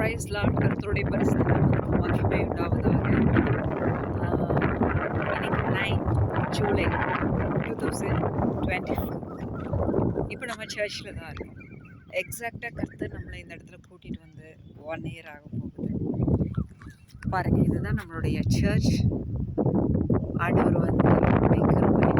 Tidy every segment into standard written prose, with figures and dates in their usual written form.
Price Lord. கர்த்தருடைய பரிசுத்த நாமத்துக்கு மகிமை உண்டாவதாக. இன்னைக்கு 9 ஜூலை 2024. இப்போ நம்ம சர்ச்சில் தான் இருக்கோம். எக்ஸாக்டாக கர்த்தர் நம்மளை இந்த இடத்துல கூட்டிகிட்டு வந்து 1 இயர் ஆக போகுது. பாருங்கள், இதுதான் நம்மளுடைய சர்ச். ஆண்டவர் வந்து நம்மளுடைய கிருபையினால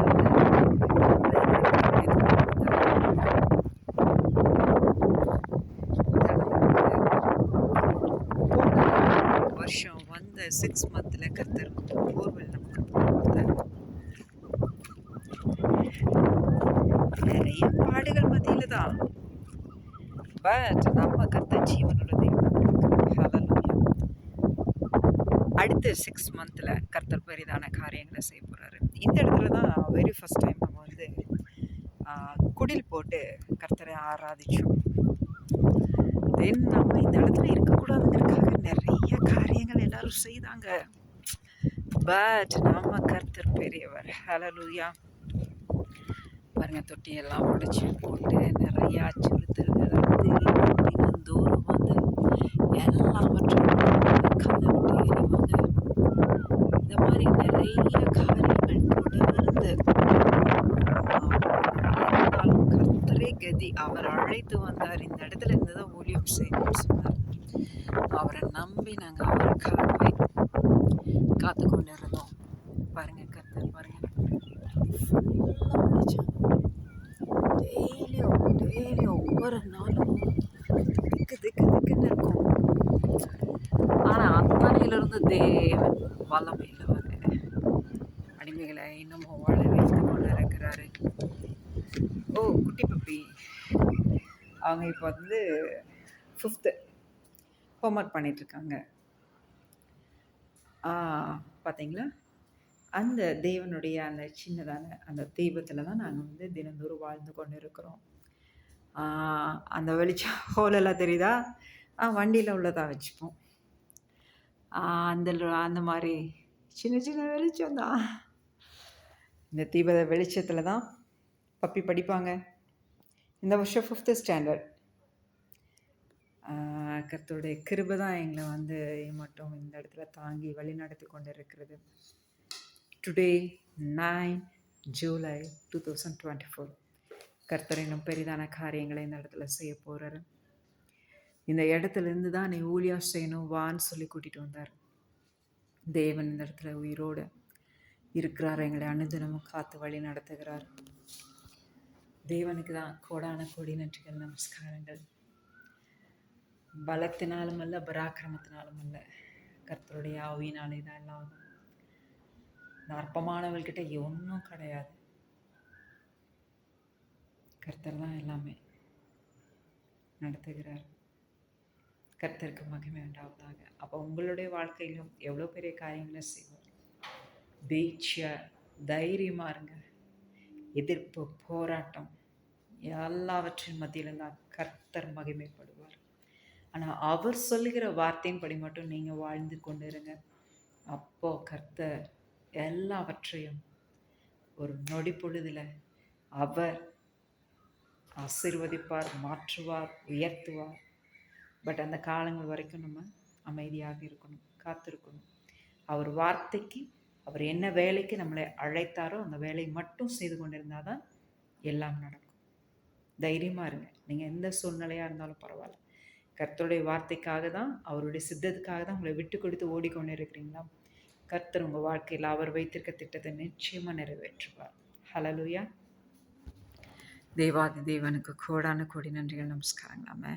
வருஷம் வந்த 6 மந்தில் கர்த்தர் வந்து போர்வெல் நமக்கு கொடுத்தார். நிறைய பாடுகள் மத்தியில் தான், பட் நம்ம கர்த்தர் ஜீவனுள்ள தெய்வம். அடுத்த 6 மந்தில் கர்த்தர் பெரிதான காரியங்களை செய்ய போகிறாரு. இந்த இடத்துல தான் வெரி ஃபர்ஸ்ட் டைம் நம்ம வந்து குடில் போட்டு கர்த்தரை ஆராதிச்சோம். தென் நம்ம இந்த இடத்துல இருக்கக்கூடாதுங்கிறதுக்காக நிறைய காரியங்கள் எல்லாரும் செய்தாங்க. பட் நம்ம கர்த்தர் பெரியவர். ஹல்லேலூயா. பாருங்க, தொட்டியெல்லாம் உடைச்சி போட்டு நிறைய அச்சுறுத்தல்கள் வந்து தினந்தோறும் வந்து எல்லாவற்றையும் கண்ணை விட்டு எறிவாங்க. இந்த மாதிரி நிறைய காரியங்கள் தொடர்ந்து கர்த்தரே கதி. அவர் அழைத்து வந்தார். இந்த இடத்துல இருந்து தான் ஊழியம் செய்யணும்னு சொன்னார். அவரை நம்பி நாங்கள் அவருக்காகவே காத்து கொண்டு இருந்தோம். பாருங்க, கர்த்தர் பாருங்க, டெய்லியும் ஒவ்வொரு நாளும் திக்குன்னு இருக்கும். ஆனால் அத்தனையிலிருந்து தேவன் வல்லமையில் வந்து அடிமைகளை இன்னமும் வாழ வைத்து கொண்டு இருக்கிறாரு. ஓ, குட்டி பப்பி அவங்க இப்போ வந்து 5th ஹோம்ஒர்க் பண்ணிகிட்ருக்காங்க. பார்த்தீங்களா, அந்த தேவனுடைய அந்த சின்னதான அந்த தெய்வத்தில் தான் நாங்கள் வந்து தினந்தோறும் வாழ்ந்து கொண்டு இருக்கிறோம். அந்த வெளிச்சம் ஹோலெல்லாம் தெரியுதா? வண்டியில் உள்ளதாக வச்சுப்போம். அந்த மாதிரி சின்ன வெளிச்சம் தான். இந்த தீப வெளிச்சத்தில் தான் பப்பி படிப்பாங்க. இந்த வருஷம் 5th ஸ்டாண்டர்ட். கர்த்தருடைய கிருபை தான் எங்களை வந்து மட்டும் இந்த இடத்துல தாங்கி வழி நடத்தி கொண்டு இருக்கிறது. டுடே 9 ஜூலை 2024. கர்த்தர் இன்னும் பெரிதான காரியங்களை இந்த இடத்துல செய்ய போகிறாரு. இந்த இடத்துலேருந்து தான் நீ ஊழியம் செய்யணும் வான்னு சொல்லி கூட்டிகிட்டு வந்தார். தேவன் இந்த இடத்துல உயிரோடு இருக்கிறார். எங்களை அனுதினமும் காத்து வழி நடத்துகிறார். தேவனுக்கு தான் கோடான கோடி நன்றிகள், நமஸ்காரங்கள். பலத்தினாலும் அல்ல, பராக்கிரமத்தினாலும் அல்ல, கர்த்தருடைய ஆவியினாலே தான் எல்லாம். இந்த அற்பமானவள்கிட்ட ஒன்றும் கிடையாது. கர்த்தர் தான் எல்லாமே நடத்துகிறார். கர்த்தருக்கு மகிமை உண்டாவதாக. அப்போ உங்களுடைய வாழ்க்கையிலும் எவ்வளோ பெரிய காரியங்களை செய்வார். தைரியமாக இருங்க. எதிர்ப்பு, போராட்டம் எல்லாவற்றின் மத்தியிலும் தான் கர்த்தர் மகிமைப்படுவார். ஆனால் அவர் சொல்லுகிற வார்த்தையின்படி மட்டும் நீங்கள் வாழ்ந்து கொண்டு இருங்க. அப்போது கர்த்தர் எல்லாவற்றையும் ஒரு நொடி பொழுதில் அவர் ஆசீர்வதிப்பார், மாற்றுவார், உயர்த்துவார். பட் அந்த காலங்கள் வரைக்கும் நம்ம அமைதியாக இருக்கணும், காத்திருக்கணும். அவர் வார்த்தைக்கு, அவர் என்ன வேலைக்கு நம்மளை அழைத்தாரோ அந்த வேலையை மட்டும் செய்து கொண்டிருந்தால் தான் எல்லாம் நடக்கும். தைரியமாக இருங்க. நீங்கள் எந்த சூழ்நிலையாக இருந்தாலும் பரவாயில்ல. கர்த்தருடைய வார்த்தைக்காக தான், அவருடைய சித்தத்துக்காக தான் உங்களை விட்டு கொடுத்து ஓடிக்கொண்டு இருக்கிறீங்களா? கர்த்தர் உங்கள் வாழ்க்கையில் அவர் வைத்திருக்க திட்டத்தை நிச்சயமாக நிறைவேற்றுவார். ஹல்லேலூயா. தேவாதி தேவனுக்கு கோடான கோடி நன்றிகள், நமஸ்காரங்களாமே.